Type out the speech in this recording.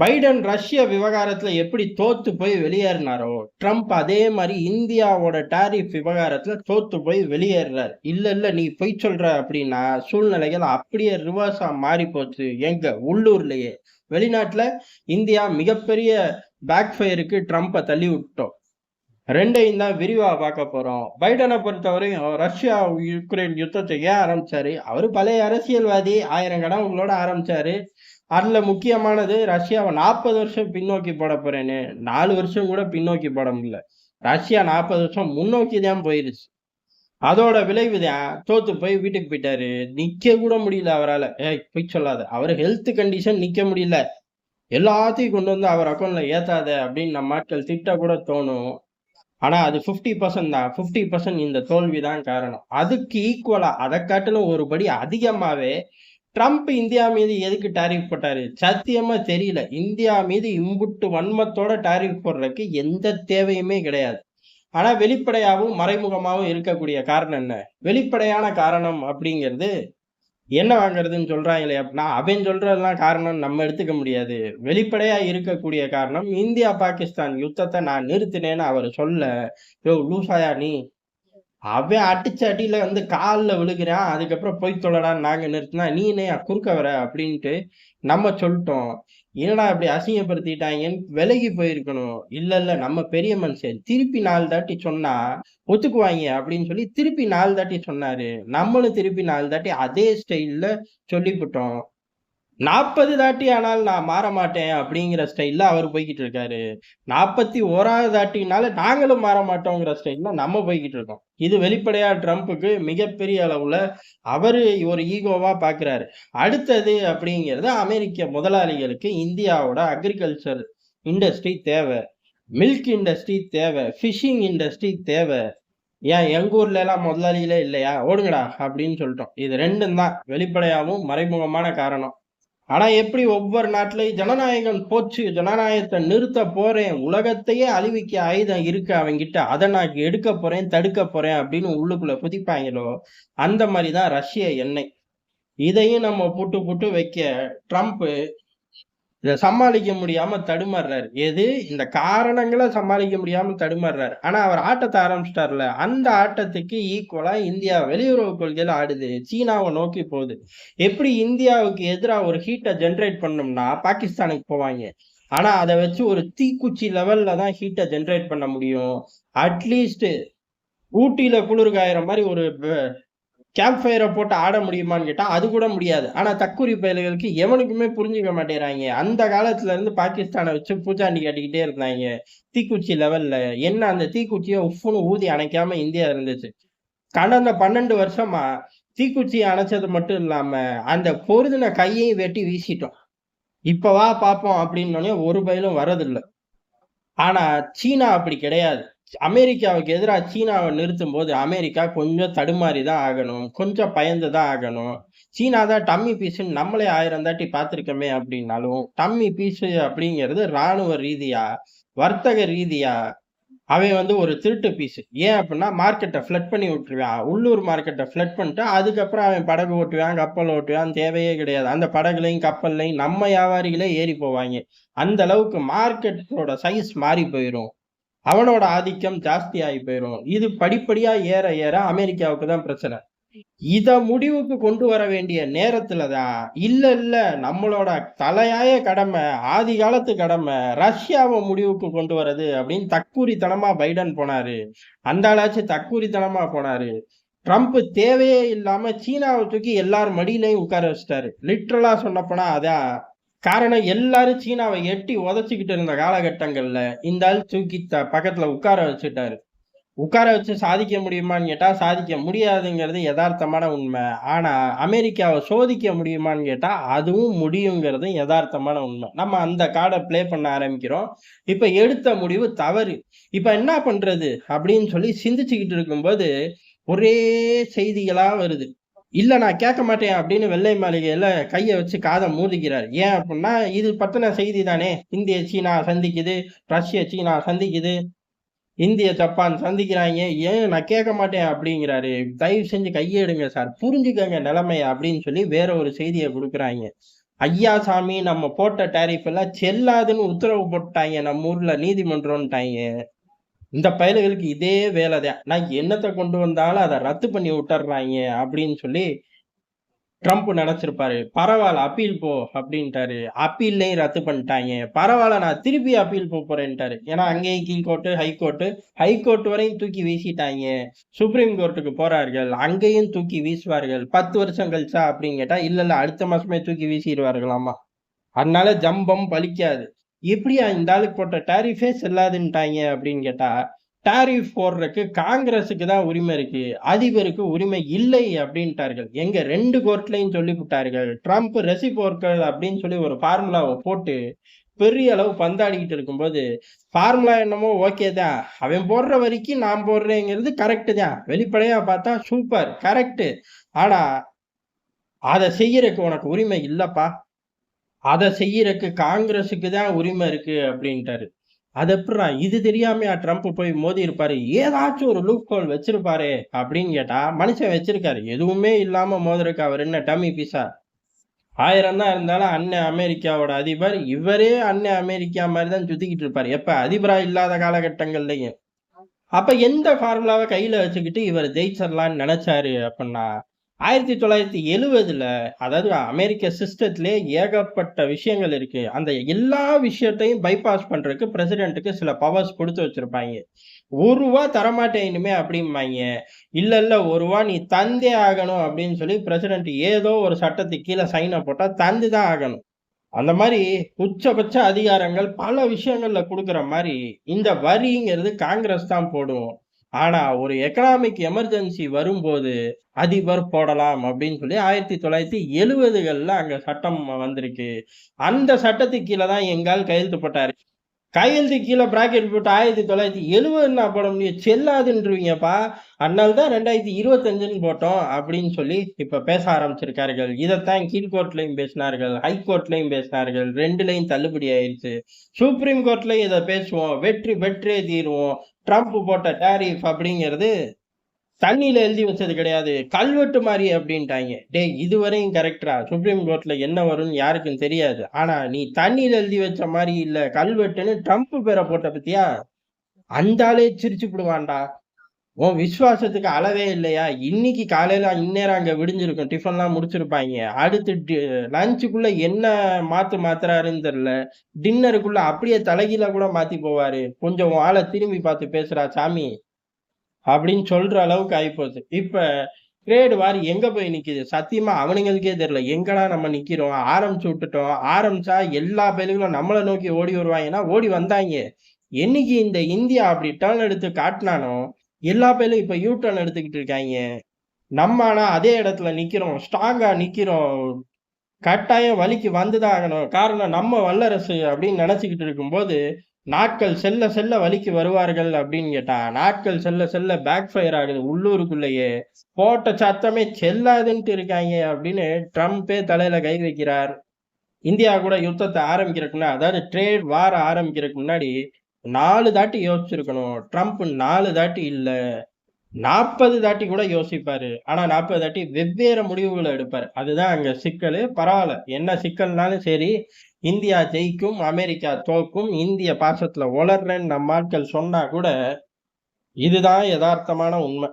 Biden ரஷ்ய விவகாரத்துல எப்படி தோத்து போய் வெளியேறினாரோ, ட்ரம்ப் அதே மாதிரி இந்தியாவோட டாரிஃப் விவகாரத்துல தோத்து போய் வெளியேறாரு. இல்ல நீ பொய் சொல்ற அப்படின்னா சூழ்நிலைகள் அப்படியே ரிவர்ஸா மாறி போச்சு. எங்க உள்ளூர்லயே வெளிநாட்டுல இந்தியா மிகப்பெரிய பேக் ஃபயருக்கு ட்ரம்ப்பை தள்ளி விட்டோம். ரெண்டையும் தான் விரிவா பார்க்க போறோம். பைடனை பொறுத்தவரையும் ரஷ்யா யுக்ரைன் யுத்தத்தை ஏன் ஆரம்பிச்சாரு? அவரு பழைய அரசியல்வாதி, 1000 கனவுகளோட ஆரம்பிச்சாரு. அதுல முக்கியமானது ரஷ்யாவை 40 வருஷம் பின்னோக்கி போட போறேன்னு. 4 வருஷம் கூட பின்னோக்கி போட முடியல. ரஷ்யா 40 வருஷம் முன்னோக்கி தான் போயிருச்சு. அதோட விளைவுதான் தோத்து போய் வீட்டுக்கு போயிட்டாரு. நிக்க கூட முடியல அவரால. பொய் சொல்லாத. அவர் ஹெல்த் கண்டிஷன் நிக்க முடியல. எல்லாத்தையும் கொண்டு வந்து அவர் அக்கௌண்ட்ல ஏத்தாத அப்படின்னு நம்ம ஆட்கள் திட்ட கூட தோணும். ஆனா அது 50% தான். 50% இந்த தோல்விதான் காரணம். அதுக்கு ஈக்குவலா அதை காட்டிலும் ஒரு படி அதிகமாவே ட்ரம்ப் இந்தியா மீது எதுக்கு டாரிஃப் போட்டாரு? சத்தியமா தெரியல. இந்தியா மீது இம்புட்டு வன்மத்தோட டாரிஃப் போடுறதுக்கு எந்த தேவையுமே கிடையாது. ஆனா வெளிப்படையாகவும் மறைமுகமாகவும் இருக்கக்கூடிய காரணம் என்ன? வெளிப்படையான காரணம் அப்படிங்கிறது என்ன வாங்குறதுன்னு சொல்றாங்களே அப்படின்னா, அவன் சொல்றதெல்லாம் காரணம் நம்ம எடுத்துக்க முடியாது. வெளிப்படையா இருக்கக்கூடிய காரணம் இந்தியா பாகிஸ்தான் யுத்தத்தை நான் நிறுத்தினேன்னு அவர் சொல்ல, யோ லூசாயா நீ? அவன் அடிச்ச அடியில வந்து கால்ல விழுகிறான். அதுக்கப்புறம் போய் தொலைடான்னு நாங்க நிறுத்தினா, நீ என்னையா குறுக்க வர அப்படின்ட்டு நம்ம சொல்லிட்டோம். என்னடா இப்படி அசிங்கப்படுத்திட்டாங்கன்னு விலகி போயிருக்கணும். இல்ல நம்ம பெரிய மனுஷன். திருப்பி 4 தாட்டி சொன்னா ஒத்துக்குவாங்க அப்படின்னு சொல்லி திருப்பி 4 தாட்டி சொன்னாரு. நம்மளும் திருப்பி 4 தாட்டி அதே ஸ்டைல்ல சொல்லிப்புட்டோம். 40 தாட்டி ஆனால் நான் மாற மாட்டேன் அப்படிங்கிற ஸ்டைல்ல அவர் போய்கிட்டு இருக்காரு. 41வது தாட்டினால நாங்களும் மாற மாட்டோங்கிற ஸ்டைல்ல நம்ம போய்கிட்டு இருக்கோம். இது வெளிப்படையா ட்ரம்ப்புக்கு மிகப்பெரிய அளவுல அவரு ஒரு ஈகோவா பாக்குறாரு. அடுத்தது அப்படிங்கிறது அமெரிக்க முதலாளிகளுக்கு இந்தியாவோட அக்ரிகல்ச்சர் இண்டஸ்ட்ரி தேவை, மில்க் இண்டஸ்ட்ரி தேவை, ஃபிஷிங் இண்டஸ்ட்ரி தேவை. ஏன் எங்க ஊர்ல எல்லாம் முதலாளிகளே இல்லையா? ஓடுங்கடா அப்படின்னு சொல்லிட்டோம். இது ரெண்டும் தான் வெளிப்படையாவும் மறைமுகமான காரணம். ஆனா எப்படி ஒவ்வொரு நாட்டிலையும் ஜனநாயகம் போச்சு, ஜனநாயகத்தை நிறுத்த போறேன், உலகத்தையே அழிவிக்க ஆயுதம் இருக்கு அவங்கிட்ட, அதை நான் எடுக்க போறேன், தடுக்க போறேன் அப்படின்னு உள்ளுக்குள்ள குதிப்பாங்களோ, அந்த மாதிரிதான் ரஷ்ய எண்ணெய். இதையும் நம்ம புட்டு புட்டு வைக்க ட்ரம்ப் இதை சமாளிக்க முடியாம தடுமாறுறாரு. எது இந்த காரணங்களை சமாளிக்க முடியாம தடுமாறுறாரு. ஆனா அவர் ஆட்டத்தை ஆரம்பிச்சிட்டார்ல, அந்த ஆட்டத்துக்கு ஈக்குவலா இந்தியா வெளியுறவு கொள்கையில ஆடுது. சீனாவை நோக்கி போகுது. எப்படி இந்தியாவுக்கு எதிராக ஒரு ஹீட்டை ஜென்ரேட் பண்ணோம்னா பாகிஸ்தானுக்கு போவாங்க. ஆனா அதை வச்சு ஒரு தீக்குச்சி லெவல்ல தான் ஹீட்டை ஜென்ரேட் பண்ண முடியும். அட்லீஸ்ட் ஊட்டியில குளிர் காயிற மாதிரி ஒரு கேம்ப் ஃபயரை போட்டு ஆட முடியுமான்னு கேட்டா அது கூட முடியாது. ஆனா தற்கூரி பயல்களுக்கு எவனுக்குமே புரிஞ்சுக்க மாட்டேறாங்க. அந்த காலத்துல இருந்து பாகிஸ்தானை வச்சு பூச்சாண்டி காட்டிக்கிட்டே இருந்தாங்க. தீக்குச்சி லெவல்ல என்ன அந்த தீக்குச்சியை உஃப்னு ஊதி அணைக்காம இந்தியா இருந்துச்சு. கடந்த 12 வருஷமா தீக்குச்சியை அணைச்சது மட்டும் இல்லாம அந்த பொருதின கையையும் வெட்டி வீசிட்டோம். இப்ப வா பார்ப்போம் அப்படின்னோடனே ஒரு பயலும் வரதில்லை. ஆனா சீனா அப்படி கிடையாது. அமெரிக்காவுக்கு எதிராக சீனாவை நிறுத்தும் போது அமெரிக்கா கொஞ்சம் தடுமாறி தான் ஆகணும், கொஞ்சம் பயந்து தான் ஆகணும். சீனா தான் டம்மி பீஸுன்னு நம்மளே 1000 தாட்டி பார்த்துருக்கோமே அப்படின்னாலும் டம்மி பீஸு அப்படிங்கிறது இராணுவ ரீதியா, வர்த்தக ரீதியா அவன் வந்து ஒரு திருட்டு பீஸு. ஏன் அப்படின்னா மார்க்கெட்டை ஃப்ளட் பண்ணி விட்டுருவான். உள்ளூர் மார்க்கெட்டை ஃப்ளட் பண்ணிட்டு அதுக்கப்புறம் அவன் படகு ஓட்டுவான், கப்பல் ஓட்டுவான். தேவையே கிடையாது. அந்த படகுலையும் கப்பல்லையும் நம்ம வியாபாரிகளே ஏறி போவாங்க. அந்த அளவுக்கு மார்க்கெட்டோட சைஸ் மாறி போயிடும். அவனோட ஆதிக்கம் ஜாஸ்தி ஆகி போயிடும். இது படிப்படியா ஏற ஏற அமெரிக்காவுக்கு தான் பிரச்சனை. இத முடிவுக்கு கொண்டு வர வேண்டிய நேரத்துலதான் இல்ல நம்மளோட தலையாய கடமை, ஆதி காலத்து கடமை ரஷ்யாவை முடிவுக்கு கொண்டு வர்றது அப்படின்னு தற்கூரித்தனமா பைடன் போனாரு. அந்த ஆளாச்சு தற்கூரித்தனமா போனாரு. ட்ரம்ப் தேவையே இல்லாம சீனாவை தூக்கி எல்லாரும் மடியிலையும் உட்கார வச்சிட்டாரு. லிட்ரலா சொன்னப்போனா அதான் காரணம். எல்லாரும் சீனாவை எட்டி உதச்சிக்கிட்டு இருந்த காலகட்டங்கள்ல இந்த ஆள் தூக்கி பக்கத்துல உட்கார வச்சுட்டாரு. உட்கார வச்சு சாதிக்க முடியுமான்னு கேட்டா சாதிக்க முடியாதுங்கிறது யதார்த்தமான உண்மை. ஆனா அமெரிக்காவை சோதிக்க முடியுமான்னு கேட்டா அதுவும் முடியுங்கிறது யதார்த்தமான உண்மை. நம்ம அந்த கார்டை பிளே பண்ண ஆரம்பிக்கிறோம். இப்ப எடுத்த முடிவு தவறு. இப்ப என்ன பண்றது அப்படின்னு சொல்லி சிந்திச்சுக்கிட்டு இருக்கும்போது ஒரே செய்திகளா வருது. இல்ல நான் கேட்க மாட்டேன் அப்படின்னு வெள்ளை மாளிகையில கையை வச்சு காதை மூடிக்கிறார். ஏன் அப்படின்னா இது பத்தின செய்தி தானே. இந்திய சீனா சந்திக்குது, ரஷ்ய சீனா சந்திக்குது. இந்திய, ஜப்பான் சந்திக்கிறாய்ங்க. "ஏன் நான் கேட்க மாட்டேன்" அப்படிங்கிறாரு. "தயவு செஞ்சு கையெடுங்க சார். புரிஞ்சுக்கங்க நிலைமைய" அப்படின்னு சொல்லி வேற ஒரு செய்திய குடுக்குறாய்ங்க. ஐயா சாமி நம்ம போட்ட டாரிஃப் எல்லாம் செல்லாதுன்னு உத்தரவு போட்டுட்டாய்ங்க நம்ம ஊர்ல நீதிமன்றம்ன்ட்டாய்ங்க. இந்த பயலுகளுக்கு இதே வேலை தான். நான் என்னத்த கொண்டு வந்தாலும் அத ரத்து பண்ணி விட்டுர்றாய்ங்க அப்படின்னு சொல்லி ட்ரம்ப் நெனச்சிருப்பாரு. பரவால்ல அப்பீல் போ அப்டின்ட்டாரு. அப்பீல்லயும் ரத்து பண்ணிட்டாய்ங்க. பரவால்ல நான் திருப்பி அப்பீல் போறேன்ட்டாரு. ஏன்னா அங்கேயும் கீழ் கோர்ட்டு, ஹை கோர்ட் வரையும் தூக்கி வீசிட்டாய்ங்க. சுப்ரீம் கோர்ட்டுக்கு போறார்கள். அங்கேயும் தூக்கி வீசுவார்கள். 10 வருஷம் கழிச்சா அப்டின்னு கேட்டா, இல்ல அடுத்த மாசமே தூக்கி வீசிருவார்களாமா. அதனால ஜம்பம் பலிக்காது. எப்படியா இந்த ஆளுக்கு போட்ட டாரிஃபே செல்லாதுன்ட்டாய்ங்க அப்படின்னு கேட்டா, டாரிஃப் போடுறதுக்கு காங்கிரஸுக்கு தான் உரிமை இருக்கு. அதிபருக்கு உரிமை இல்லை அப்படின்ட்டார்கள். எங்க 2 கோர்ட்லயும் சொல்லிப்புட்டார்கள். ட்ரம்ப் ரெசிப்ரோக்கல் அப்படின்னு சொல்லி ஒரு ஃபார்முலாவ போட்டு பெரிய அளவு பந்தாடிக்கிட்டு இருக்கும்போது, ஃபார்முலா என்னமோ ஓகே தான். அவன் போடுற வரிக்கு நான் போடுறேங்கிறது கரெக்ட் தான். வெளிப்படையா பார்த்தா சூப்பர் கரெக்ட். ஆனா, அத செய்யறதுக்கு உனக்கு உரிமை இல்லப்பா. அத செய்யறக்கு காங்கிரஸுக்கு தான் உரிமை இருக்கு அப்படின்ட்டாரு. அது எப்புட்றா இது தெரியாமயா ட்ரம்ப் போய் மோதியிருப்பாரு? ஏதாச்சும் ஒரு லூப் ஹோல் வச்சிருப்பாரே அப்படின்னு கேட்டா, மனுஷன் வச்சிருக்காரு. எதுவுமே இல்லாம மோதுறதுக்கு அவர் என்ன டம்மி பீஸா? 1000 தான் இருந்தாலும் அண்ணன் அமெரிக்காவோட அதிபர். இவரே அண்ணன் அமெரிக்கா மாரி தான் சுத்திக்கிட்டு இருப்பாரு. எப்ப அதிபரா இல்லாத காலகட்டங்கள்லயும். அப்ப எந்த ஃபார்முலாவ கையில வச்சுக்கிட்டு இவர் ஜெயிச்சிடலாம்னு நெனச்சாரு அப்புட்ன்னா, 1970ல அதாவது அமெரிக்க சிஸ்டத்திலே ஏகப்பட்ட விஷயங்கள் இருக்கு. அந்த எல்லா விஷயத்தையும் பைபாஸ் பண்றதுக்கு பிரசிடென்ட்க்கு சில பவர்ஸ் குடுத்து வச்சிருப்பாய்ங்க. ரூ. 1 தரமாட்டேன் இனிமே அப்படிம்பாய்ங்க. இல்ல ரூ. 1 நீ தந்தே ஆகணும் அப்படின்னு சொல்லி பிரசிடென்ட் ஏதோ ஒரு சட்டத்துக்கு கீழ சைன போட்டா தந்து தான் ஆகணும். அந்த மாரி உச்சபட்ச அதிகாரங்கள் பல விஷயங்கள்ல குடுக்குற மாரி, இந்த வரிங்கிறது காங்கிரஸ் தான் போடும். ஆனா, ஒரு எக்கனாமிக் எமர்ஜென்சி வரும்போது, அதிபர் போடலாம் அப்படின்னு சொல்லி 1970கள்ல அங்க சட்டம் வந்திருக்கு. அந்த சட்டத்துக்கு கீழ தான் எங்க ஆள் கையெழுத்து போட்டாரு. கையெழுத்து கீழ பிராக்கெட் போட்டு 1970 போட முடியும். செல்லாதுன்றுவீங்கப்பா. அதனால தான் 2025ன்னு போட்டோம் அப்படின்னு சொல்லி இப்ப பேச ஆரம்பிச்சிருக்கார்கள். இதத்தான் கீழ் கோர்ட்லயும் பேசினார்கள். ஹை கோர்ட்லயும் பேசினார்கள். 2லயும் தள்ளுபடி ஆயிருச்சு. சுப்ரீம் கோர்ட்லயும் இத பேசுவோம். வெற்றி பெற்றே தீருவோம். ட்ரம்ப் போட்ட டாரிஃப் அப்படிங்கிறது தண்ணீல எழுதி வச்சது கிடையாது. கல்வெட்டு மாரி அப்டின்ட்டாய்ங்க. டேய் இதுவரையும் கரெக்ட்ரா. சுப்ரீம் கோர்ட்ல என்ன வரும்னு யாருக்கும் தெரியாது. ஆனா நீ தண்ணீல எழுதி வச்ச மாரி இல்ல கல்வெட்டுன்னு ட்ரம்ப் பேர போட்ட பாத்தியா? அந்த ஆளே சிரிச்சுப்புடுவான்டா. உன் விசுவாசத்துக்கு அளவே இல்லையா? இன்னைக்கு காலையில இந்நேரம் அங்க விடிஞ்சிருக்கும். டிஃபன்லாம் முடிச்சிருப்பாய்ங்க. அடுத்து லஞ்சுக்குள்ள என்ன மாத்துறாருன்னு தெரியல. டின்னருக்குள்ள அப்படியே தலைகீழா கூட மாத்தி போவாரு. கொஞ்சம் உன் ஆள திரும்பி பார்த்து பேசுடா சாமி. அப்படின்னு சொல்ற அளவுக்கு ஆயிப்போச்சு. இப்ப ட்ரேட் வார் எங்க போய் நிக்குது? சத்தியமா அவனுங்களுக்கே தெரியல. எங்கடா நம்ம நிக்கிறோம்? ஆரம்பிச்சு விட்டுட்டோம். ஆரம்பிச்சா எல்லா பயலுகளும் நம்மள நோக்கி ஓடி வருவாய்ங்கன்னா, ஓடி வந்தாய்ங்க. என்னைக்கு இந்த இந்தியா அப்படி டர்ன் எடுத்து காட்டுனானோ, எல்லா பயலும் இப்ப யூ டர்ன் எடுத்துக்கிட்டு இருக்காய்ங்க. நம்ம ஆனா அதே இடத்துல நிக்கிறோம். ஸ்ட்ராங்கா நிக்கிறோம். கட்டாயம் வழிக்கு வந்துதான் ஆகணும். காரணம் நம்ம வல்லரசு அப்படின்னு நினைச்சுக்கிட்டு இருக்கும்போது, நாட்கள் செல்ல செல்ல வழிக்கு வருவார்கள் அப்படின்னு கேட்டா, நாட்கள் செல்ல செல்ல பேக் ஃபயர் ஆகுது உள்ளூருக்குள்ளேயே. போட்ட சத்தமே செல்லாதுன்ட்டு இருக்காய்ங்க அப்படின்னு ட்ரம்பே தலையில கை வைக்கிறார். இந்தியா கூட யுத்தத்த ஆரம்பிக்கிறதுக்கு முன்னாடி அதாவது ட்ரேட் வார் ஆரம்பிக்கிறதுக்கு முன்னாடி 4 தாட்டி யோசிச்சிருக்கணும். ட்ரம்ப் 4 தாட்டி இல்ல. 40 தாட்டி கூட யோசிப்பாரு. ஆனா 40 தாட்டி வெவ்வேறு முடிவுகள எடுப்பாரு. அதுதான் அங்க சிக்கலு. பரவால்ல. என்ன சிக்கல்னாலும் சரி, இந்தியா ஜெயிக்கும், அமெரிக்கா தோக்கும், இந்திய பாசத்துல உளர்றேன்னு நம்ம ஆட்கள் சொன்னா கூட, இதுதான் எதார்த்தமான உண்ம.